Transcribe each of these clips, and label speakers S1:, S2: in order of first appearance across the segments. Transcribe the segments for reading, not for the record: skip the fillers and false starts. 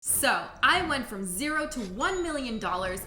S1: So I went from $0 to $1 million,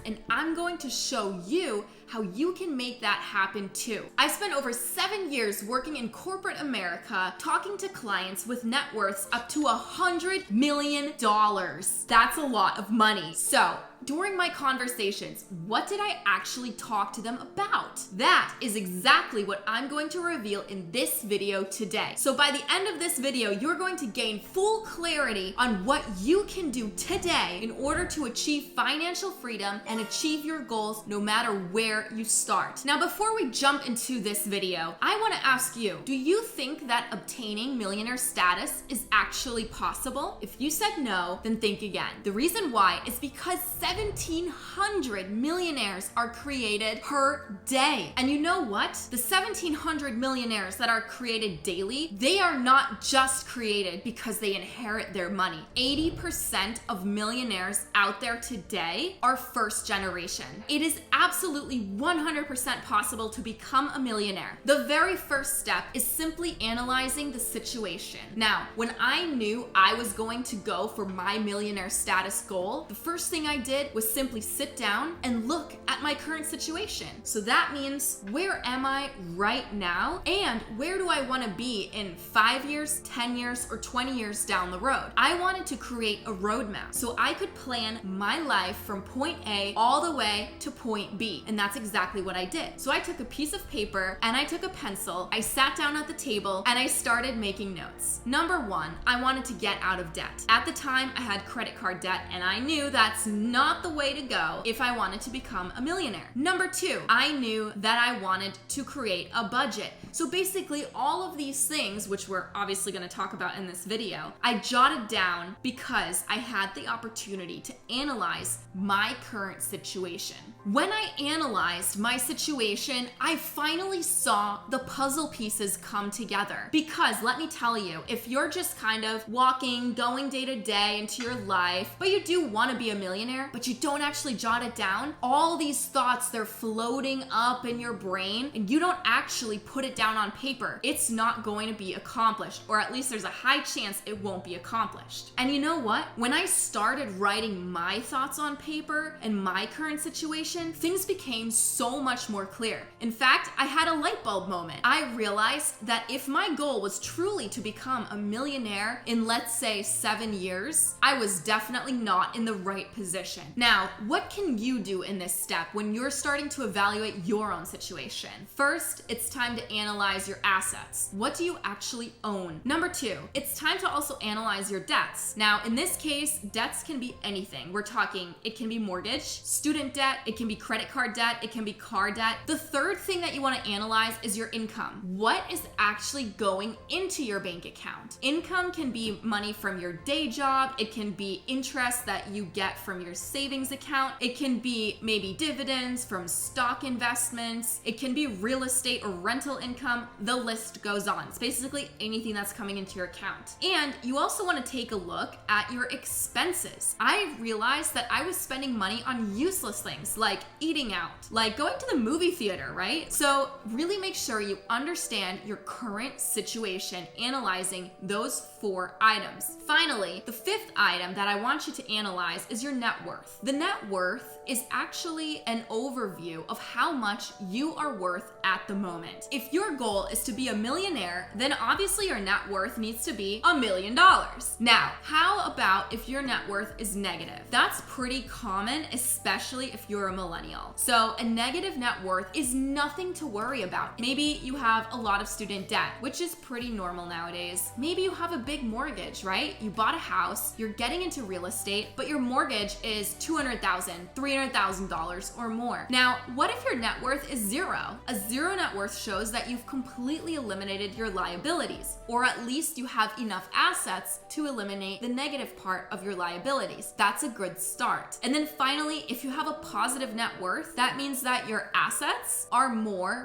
S1: and I'm going to show you how you can make that happen too. I spent over 7 years working in corporate America, talking to clients with net worths up to $100 million. That's a lot of money. So during my conversations, what did I actually talk to them about? That is exactly what I'm going to reveal in this video today. So by the end of this video, you're going to gain full clarity on what you can do today in order to achieve financial freedom and achieve your goals no matter where you start. Now, before we jump into this video, I want to ask you, do you think that obtaining millionaire status is actually possible? If you said no, then think again. The reason why is because 1,700 millionaires are created per day. And you know what? The 1,700 millionaires that are created daily, they are not just created because they inherit their money. 80% of millionaires out there today are first generation. It is absolutely 100% possible to become a millionaire. The very first step is simply analyzing the situation. Now, when I knew I was going to go for my millionaire status goal, the first thing I did was simply sit down and look at my current situation. So that means, where am I right now? And where do I want to be in 5 years, 10 years, or 20 years down the road? I wanted to create a roadmap so I could plan my life from point A all the way to point B. And that's exactly what I did. So I took a piece of paper and I took a pencil, I sat down at the table, and I started making notes. Number one, I wanted to get out of debt. At the time, I had credit card debt, and I knew that's not the way to go if I wanted to become a millionaire. Number two, I knew that I wanted to create a budget. So basically all of these things, which we're obviously going to talk about in this video, I jotted down because I had the opportunity to analyze my current situation. When I analyzed my situation, I finally saw the puzzle pieces come together. Because let me tell you, if you're just kind of walking, going day to day into your life, but you do want to be a millionaire, but you don't actually jot it down, all these thoughts, they're floating up in your brain, and you don't actually put it down on paper, it's not going to be accomplished, or at least there's a high chance it won't be accomplished. And you know what? When I started writing my thoughts on paper and my current situation, things became so much more clear. In fact, I had a light bulb moment. I realized that if my goal was truly to become a millionaire in, let's say, 7 years, I was definitely not in the right position. Now, what can you do in this step when you're starting to evaluate your own situation? First, it's time to analyze your assets. What do you actually own? Number two, it's time to also analyze your debts. Now, in this case, debts can be anything. We're talking, it can be mortgage, student debt, it can be credit card debt, it can be car debt. The third thing that you want to analyze is your income. What is actually going into your bank account? Income can be money from your day job, it can be interest that you get from your savings account, it can be maybe dividends from stock investments, it can be real estate or rental income, the list goes on. It's basically anything that's coming into your account. And you also want to take a look at your expenses. I realized that I was spending money on useless things like eating out, like going to the movie theater, right? So really make sure you understand your current situation, analyzing those 4 items. Finally, the 5th item that I want you to analyze is your net worth. The net worth is actually an overview of how much you are worth at the moment. If your goal is to be a millionaire, then obviously your net worth needs to be $1 million. Now, how about if your net worth is negative? That's pretty common, especially if you're a millennial. So a negative net worth is nothing to worry about. Maybe you have a lot of student debt, which is pretty normal nowadays. Maybe you have a big mortgage, right? You bought a house, you're getting into real estate, but your mortgage is $200,000, $300,000 or more. Now, what if your net worth is zero? A zero net worth shows that you've completely eliminated your liabilities, or at least you have enough assets to eliminate the negative part of your liabilities. That's a good start. And then finally, if you have a positive positive net worth, that means that your assets are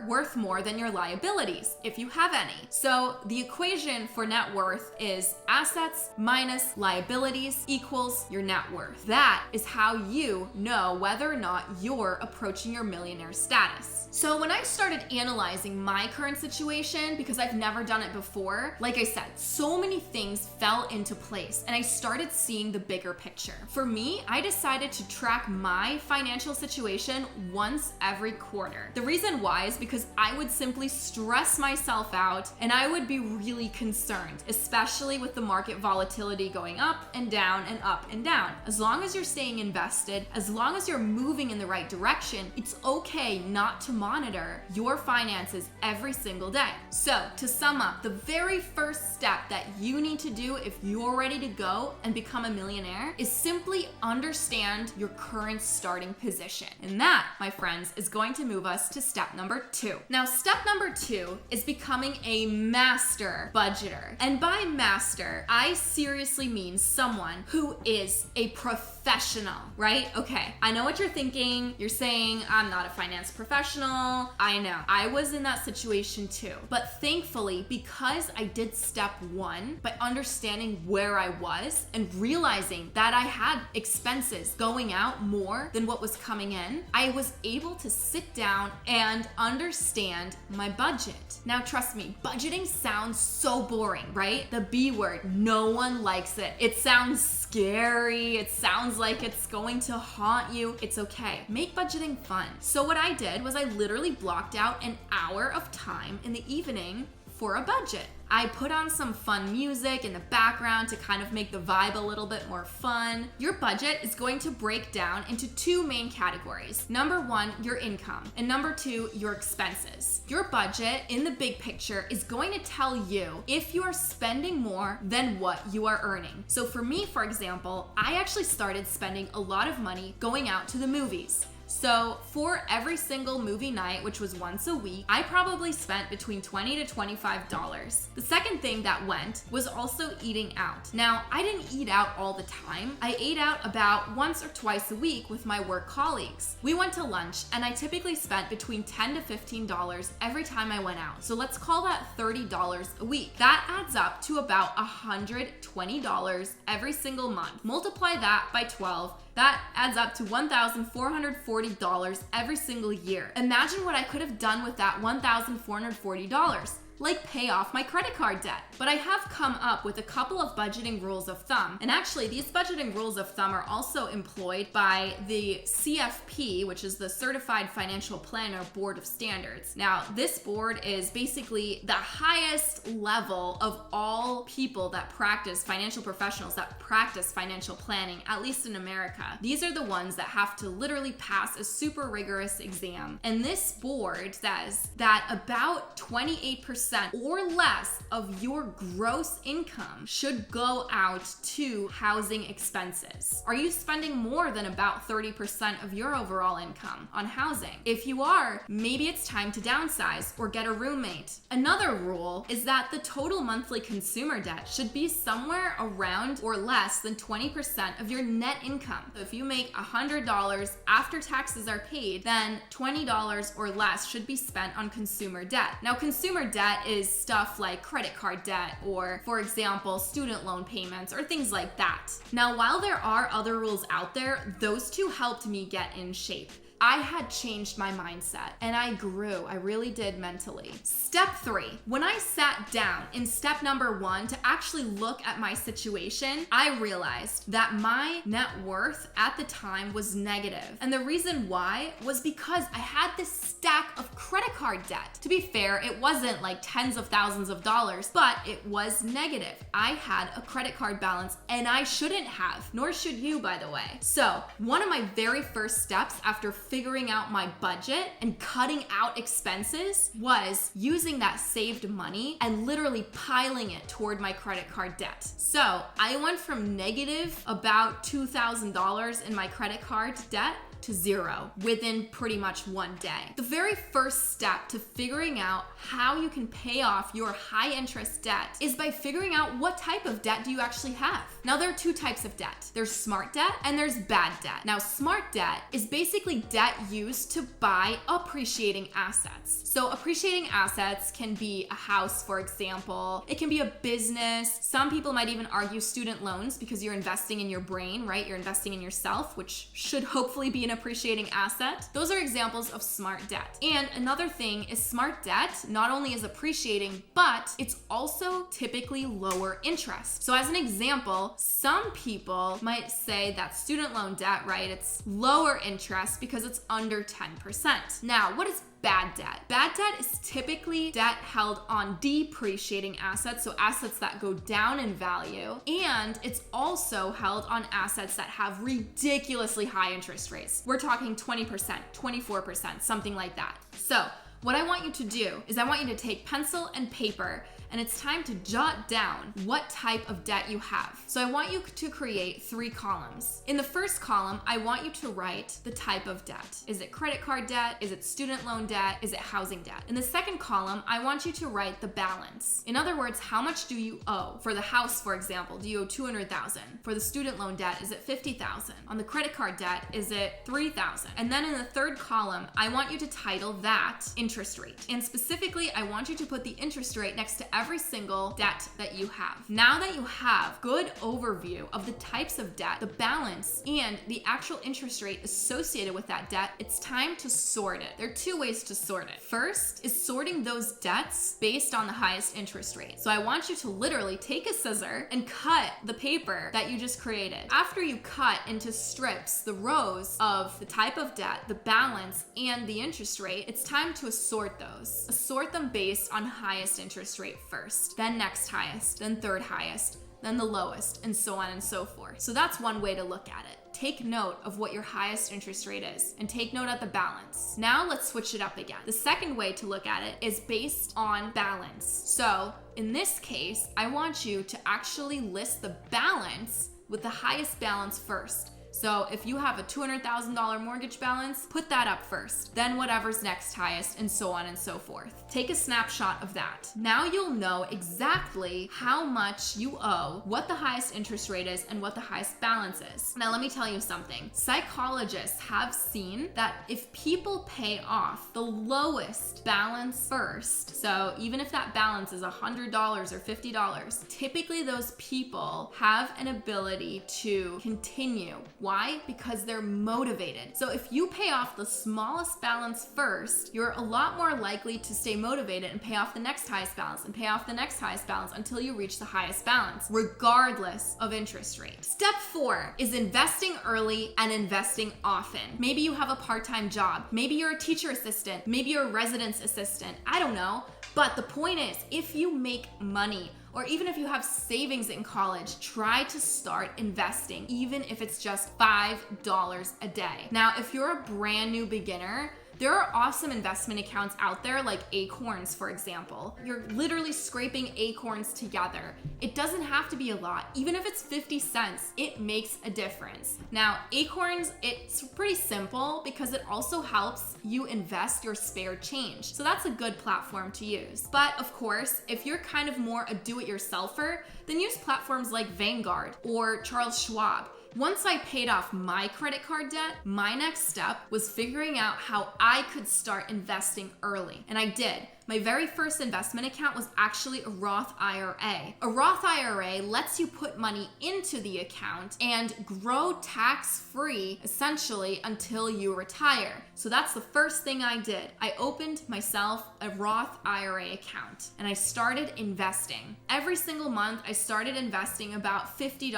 S1: worth more than your liabilities, if you have any. So the equation for net worth is assets minus liabilities equals your net worth. That is how you know whether or not you're approaching your millionaire status. So when I started analyzing my current situation, because I've never done it before, like I said, so many things fell into place and I started seeing the bigger picture. For me, I decided to track my financial situation once every quarter. The reason why is because I would simply stress myself out and I would be really concerned, especially with the market volatility going up and down and up and down. As long as you're staying invested, as long as you're moving in the right direction, it's okay not to monitor your finances every single day. So to sum up, the very first step that you need to do if you're ready to go and become a millionaire is simply understand your current starting position. And that, my friends, is going to move us to step number 2. Now, step number 2 is becoming a master budgeter. And by master, I seriously mean someone who is a professional, right? Okay, I know what you're thinking. You're saying, I'm not a finance professional. I know. I was in that situation too. But thankfully, because I did step 1 by understanding where I was and realizing that I had expenses going out more than what was coming in, I was able to sit down and understand my budget. Now, trust me, budgeting sounds so boring, right? The B word, no one likes it. It sounds scary. It sounds like it's going to haunt you. It's okay. Make budgeting fun. So what I did was I literally blocked out an hour of time in the evening for a budget. I put on some fun music in the background to kind of make the vibe a little bit more fun. Your budget is going to break down into 2 main categories. Number 1, your income, and number 2, your expenses. Your budget in the big picture is going to tell you if you are spending more than what you are earning. So for me, for example, I actually started spending a lot of money going out to the movies. So for every single movie night, which was once a week, I probably spent between $20 to $25. The second thing that went was also eating out. Now, I didn't eat out all the time. I ate out about once or twice a week with my work colleagues. We went to lunch and I typically spent between $10 to $15 every time I went out. So let's call that $30 a week. That adds up to about $120 every single month. Multiply that by 12. That adds up to $1,440 every single year. Imagine what I could have done with that $1,440. Like pay off my credit card debt. But I have come up with a couple of budgeting rules of thumb. And actually, these budgeting rules of thumb are also employed by the CFP, which is the Certified Financial Planner Board of Standards. Now, this board is basically the highest level of all people that practice, financial professionals that practice financial planning, at least in America. These are the ones that have to literally pass a super rigorous exam. And this board says that about 28% or less of your gross income should go out to housing expenses. Are you spending more than about 30% of your overall income on housing? If you are, maybe it's time to downsize or get a roommate. Another rule is that the total monthly consumer debt should be somewhere around or less than 20% of your net income. So if you make $100 after taxes are paid, then $20 or less should be spent on consumer debt. Now, consumer debt is stuff like credit card debt or, for example, student loan payments or things like that. Now, while there are other rules out there, those 2 helped me get in shape. I had changed my mindset and I grew. I really did mentally. Step 3, when I sat down in step number 1 to actually look at my situation, I realized that my net worth at the time was negative. And the reason why was because I had this stack of credit card debt. To be fair, it wasn't like tens of thousands of dollars, but it was negative. I had a credit card balance and I shouldn't have, nor should you, by the way. So one of my very first steps after figuring out my budget and cutting out expenses was using that saved money and literally piling it toward my credit card debt. So I went from negative about $2,000 in my credit card debt to zero within pretty much one day. The very first step to figuring out how you can pay off your high interest debt is by figuring out what type of debt do you actually have. Now, there are two types of debt. There's smart debt and there's bad debt. Now, smart debt is basically debt used to buy appreciating assets. So appreciating assets can be a house, for example. It can be a business. Some people might even argue student loans because you're investing in your brain, right? You're investing in yourself, which should hopefully be an appreciating asset. Those are examples of smart debt. And another thing is smart debt not only is appreciating, but it's also typically lower interest. So as an example, some people might say that student loan debt, right? It's lower interest because it's under 10%. Now, what is bad debt? Bad debt is typically debt held on depreciating assets, so assets that go down in value, and it's also held on assets that have ridiculously high interest rates. We're talking 20%, 24%, something like that. So what I want you to do is I want you to take pencil and paper, and it's time to jot down what type of debt you have. So I want you to create 3 columns. In the first column, I want you to write the type of debt. Is it credit card debt? Is it student loan debt? Is it housing debt? In the second column, I want you to write the balance. In other words, how much do you owe? For the house, for example, do you owe $200,000? For the student loan debt, is it $50,000? On the credit card debt, is it $3,000? And then in the third column, I want you to title that interest rate. And specifically, I want you to put the interest rate next to every single debt that you have. Now that you have good overview of the types of debt, the balance, and the actual interest rate associated with that debt, it's time to sort it. There are 2 ways to sort it. First is sorting those debts based on the highest interest rate. So I want you to literally take a scissor and cut the paper that you just created. After you cut into strips the rows of the type of debt, the balance, and the interest rate, it's time to sort those. Sort them based on highest interest rate first, then next highest, then third highest, then the lowest, and so on and so forth. So that's one way to look at it. Take note of what your highest interest rate is and take note of the balance. Now let's switch it up again. The second way to look at it is based on balance. So in this case, I want you to actually list the balance with the highest balance first. So if you have a $200,000 mortgage balance, put that up first, then whatever's next highest, and so on and so forth. Take a snapshot of that. Now you'll know exactly how much you owe, what the highest interest rate is, and what the highest balance is. Now let me tell you something. Psychologists have seen that if people pay off the lowest balance first, so even if that balance is $100 or $50, typically those people have an ability to continue. Why? Because they're motivated. So if you pay off the smallest balance first, you're a lot more likely to stay motivated and pay off the next highest balance and pay off the next highest balance until you reach the highest balance, regardless of interest rate. Step 4 is investing early and investing often. Maybe you have a part-time job. Maybe you're a teacher assistant. Maybe you're a residence assistant. I don't know. But the point is, if you make money, or even if you have savings in college, try to start investing, even if it's just $5 a day. Now, if you're a brand new beginner, there are awesome investment accounts out there like Acorns, for example. You're literally scraping acorns together. It doesn't have to be a lot. Even if it's 50 cents, it makes a difference. Now, Acorns, it's pretty simple because it also helps you invest your spare change. So that's a good platform to use. But of course, if you're kind of more a do-it-yourselfer, then use platforms like Vanguard or Charles Schwab. Once I paid off my credit card debt, my next step was figuring out how I could start investing early. And I did. My very first investment account was actually a Roth IRA. A Roth IRA lets you put money into the account and grow tax-free essentially until you retire. So that's the first thing I did. I opened myself a Roth IRA account and I started investing. Every single month, I started investing about $50,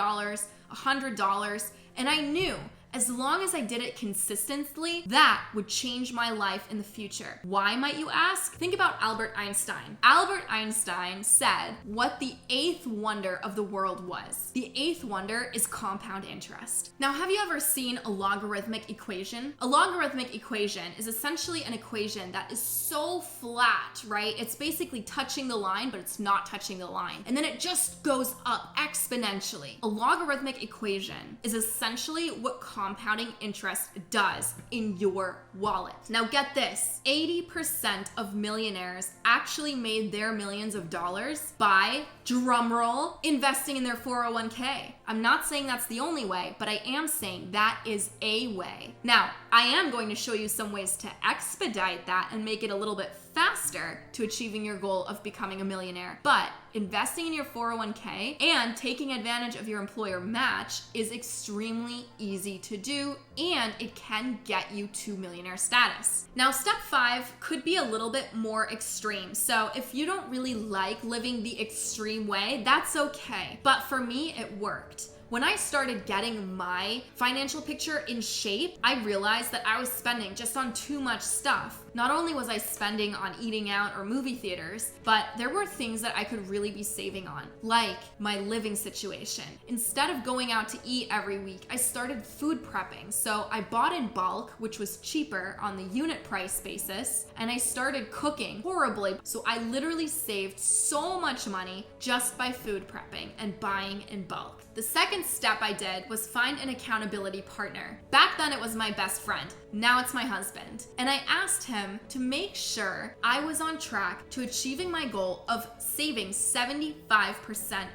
S1: $100, and I knew as long as I did it consistently, that would change my life in the future. Why, might you ask? Think about Albert Einstein. Albert Einstein said what the 8th wonder of the world was. The 8th wonder is compound interest. Now, have you ever seen a logarithmic equation? A logarithmic equation is essentially an equation that is so flat, right? It's basically touching the line, but it's not touching the line. And then it just goes up exponentially. A logarithmic equation is essentially what compounding interest does in your wallet. Now get this, 80% of millionaires actually made their millions of dollars by, drumroll, investing in their 401k. I'm not saying that's the only way, but I am saying that is a way. Now, I am going to show you some ways to expedite that and make it a little bit faster to achieving your goal of becoming a millionaire. But investing in your 401k and taking advantage of your employer match is extremely easy to do, and it can get you to millionaire status. Now, step 5 could be a little bit more extreme. So if you don't really like living the extreme way, that's okay. But for me, it worked. When I started getting my financial picture in shape, I realized that I was spending just on too much stuff. Not only was I spending on eating out or movie theaters, but there were things that I could really be saving on, like my living situation. Instead of going out to eat every week, I started food prepping. So I bought in bulk, which was cheaper on the unit price basis, and I started cooking horribly. So I literally saved so much money just by food prepping and buying in bulk. The second step I did was find an accountability partner. Back then it was my best friend. Now it's my husband. And I asked him to make sure I was on track to achieving my goal of saving 75%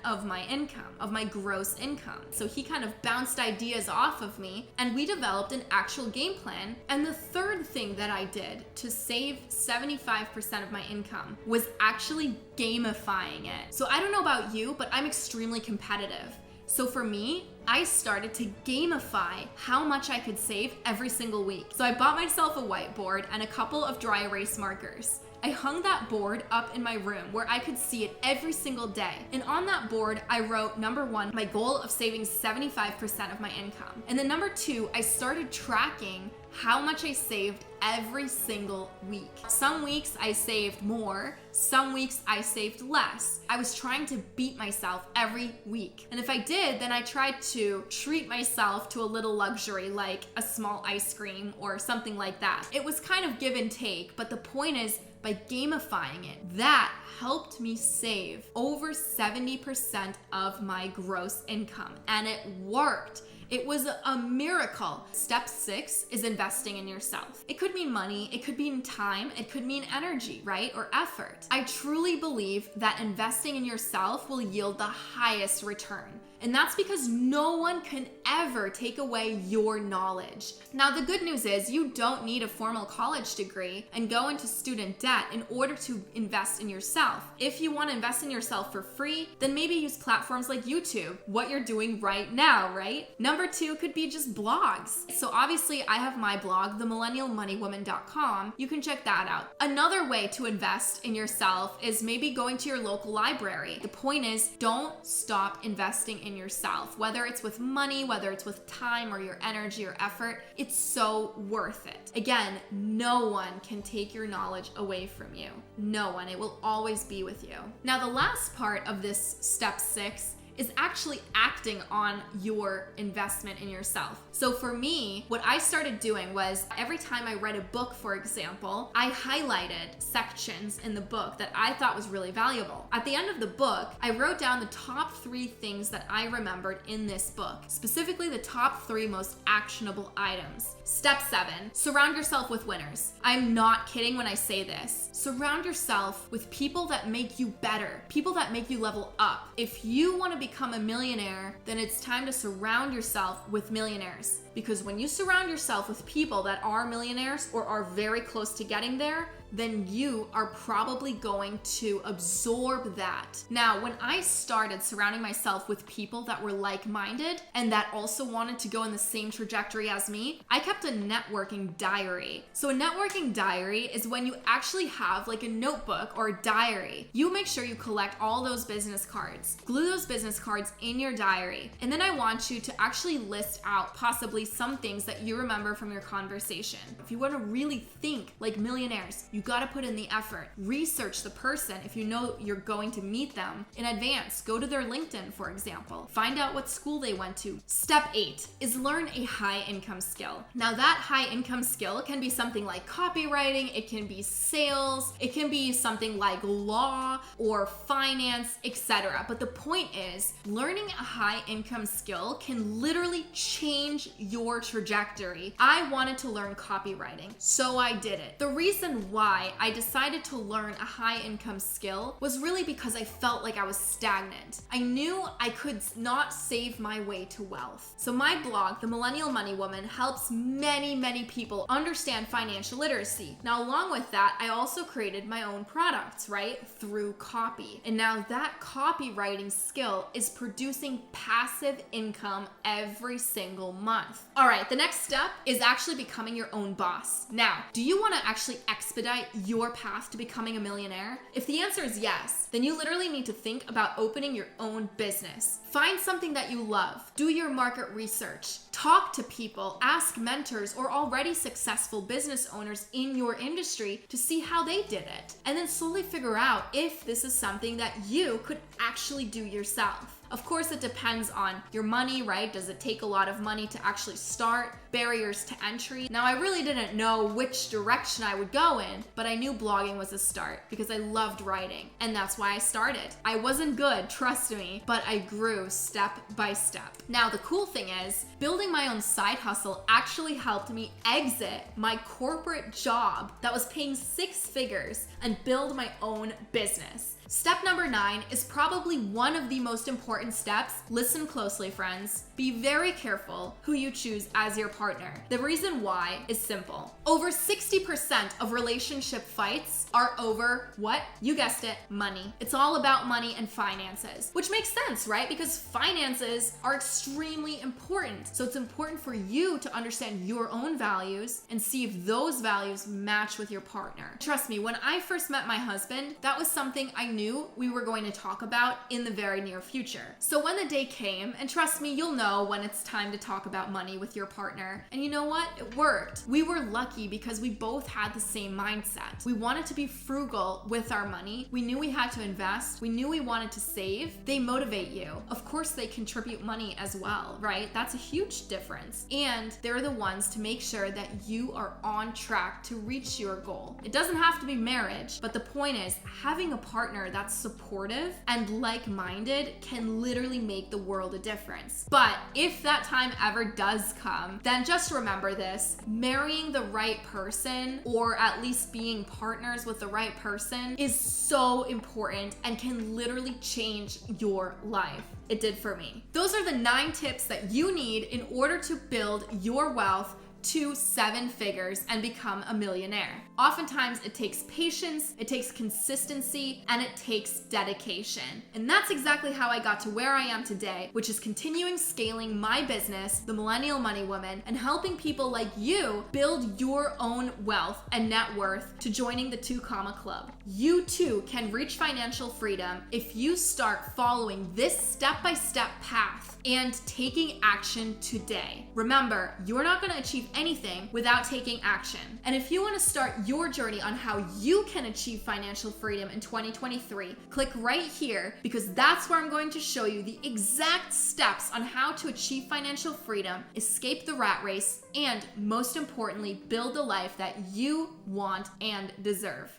S1: of my income, of my gross income. So he kind of bounced ideas off of me and we developed an actual game plan. And the third thing that I did to save 75% of my income was actually gamifying it. So I don't know about you, but I'm extremely competitive. So for me, I started to gamify how much I could save every single week. So I bought myself a whiteboard and a couple of dry erase markers. I hung that board up in my room where I could see it every single day. And on that board, I wrote, number 1, my goal of saving 75% of my income. And then number 2, I started tracking how much I saved every single week. Some weeks I saved more, some weeks I saved less. I was trying to beat myself every week. And if I did, then I tried to treat myself to a little luxury like a small ice cream or something like that. It was kind of give and take, but the point is, by gamifying it, that helped me save over 70% of my gross income, and it worked. It was a miracle. Step 6 is investing in yourself. It could mean money, it could mean time, it could mean energy, right? Or effort. I truly believe that investing in yourself will yield the highest return. And that's because no one can ever take away your knowledge. Now, the good news is you don't need a formal college degree and go into student debt in order to invest in yourself. If you want to invest in yourself for free, then maybe use platforms like YouTube, what you're doing right now, right? Number 2 could be just blogs. So obviously I have my blog, themillennialmoneywoman.com. You can check that out. Another way to invest in yourself is maybe going to your local library. The point is, don't stop investing in yourself, whether it's with money, whether it's with time or your energy or effort. It's so worth it. Again, no one can take your knowledge away from you. No one. It will always be with you. Now, the last part of this step 6 is actually acting on your investment in yourself. So for me, what I started doing was every time I read a book, for example, I highlighted sections in the book that I thought was really valuable. At the end of the book, I wrote down the top 3 things that I remembered in this book, specifically the top 3 most actionable items. Step 7, surround yourself with winners. I'm not kidding when I say this. Surround yourself with people that make you better, people that make you level up. If you want to become a millionaire, then it's time to surround yourself with millionaires. Because when you surround yourself with people that are millionaires or are very close to getting there, then you are probably going to absorb that. Now, when I started surrounding myself with people that were like-minded and that also wanted to go in the same trajectory as me, I kept a networking diary. So a networking diary is when you actually have like a notebook or a diary. You make sure you collect all those business cards, glue those business cards in your diary, and then I want you to actually list out possibly some things that you remember from your conversation. If you want to really think like millionaires, you got to put in the effort. Research the person if you know you're going to meet them in advance. Go to their LinkedIn, for example. Find out what school they went to. Step 8 is learn a high income skill. Now, that high income skill can be something like copywriting, it can be sales, it can be something like law or finance, etc. But the point is, learning a high income skill can literally change change your trajectory. I wanted to learn copywriting, so I did it. The reason why I decided to learn a high income skill was really because I felt like I was stagnant. I knew I could not save my way to wealth. So my blog, The Millennial Money Woman, helps many people understand financial literacy. Now, along with that, I also created my own products, right? Through copy. And now that copywriting skill is producing passive income every single month. All right, the next step is actually becoming your own boss. Now, do you want to actually expedite your path to becoming a millionaire? If the answer is yes, then you literally need to think about opening your own business. Find something that you love. Do your market research. Talk to people, ask mentors or already successful business owners in your industry to see how they did it. And then slowly figure out if this is something that you could actually do yourself. Of course, it depends on your money, right? Does it take a lot of money to actually start? Barriers to entry. Now, I really didn't know which direction I would go in, but I knew blogging was a start because I loved writing, and that's why I started. I wasn't good, trust me, but I grew step by step. Now, the cool thing is, building my own side hustle actually helped me exit my corporate job that was paying 6 figures and build my own business. Step number 9 is probably one of the most important steps. Listen closely, friends. Be very careful who you choose as your partner. The reason why is simple. Over 60% of relationship fights are over what? You guessed it, money. It's all about money and finances, which makes sense, right? Because finances are extremely important. So it's important for you to understand your own values and see if those values match with your partner. Trust me, when I first met my husband, that was something I knew we were going to talk about in the very near future. So when the day came, and trust me, you'll know when it's time to talk about money with your partner. And you know what? It worked. We were lucky because we both had the same mindset. We wanted to be frugal with our money. We knew we had to invest. We knew we wanted to save. They motivate you. Of course, they contribute money as well, right? That's a huge difference. And they're the ones to make sure that you are on track to reach your goal. It doesn't have to be marriage, but the point is having a partner that's supportive and like-minded can literally make the world a difference. But if that time ever does come, then just remember this: marrying the right person, or at least being partners with the right person, is so important and can literally change your life. It did for me. Those are the 9 tips that you need in order to build your wealth to 7 figures and become a millionaire. Oftentimes it takes patience, it takes consistency, and it takes dedication. And that's exactly how I got to where I am today, which is continuing scaling my business, The Millennial Money Woman, and helping people like you build your own wealth and net worth to joining the 2 Comma Club. You too can reach financial freedom if you start following this step-by-step path and taking action today. Remember, you're not going to achieve anything without taking action. And if you want to start your journey on how you can achieve financial freedom in 2023, click right here, because that's where I'm going to show you the exact steps on how to achieve financial freedom, escape the rat race, and most importantly, build the life that you want and deserve.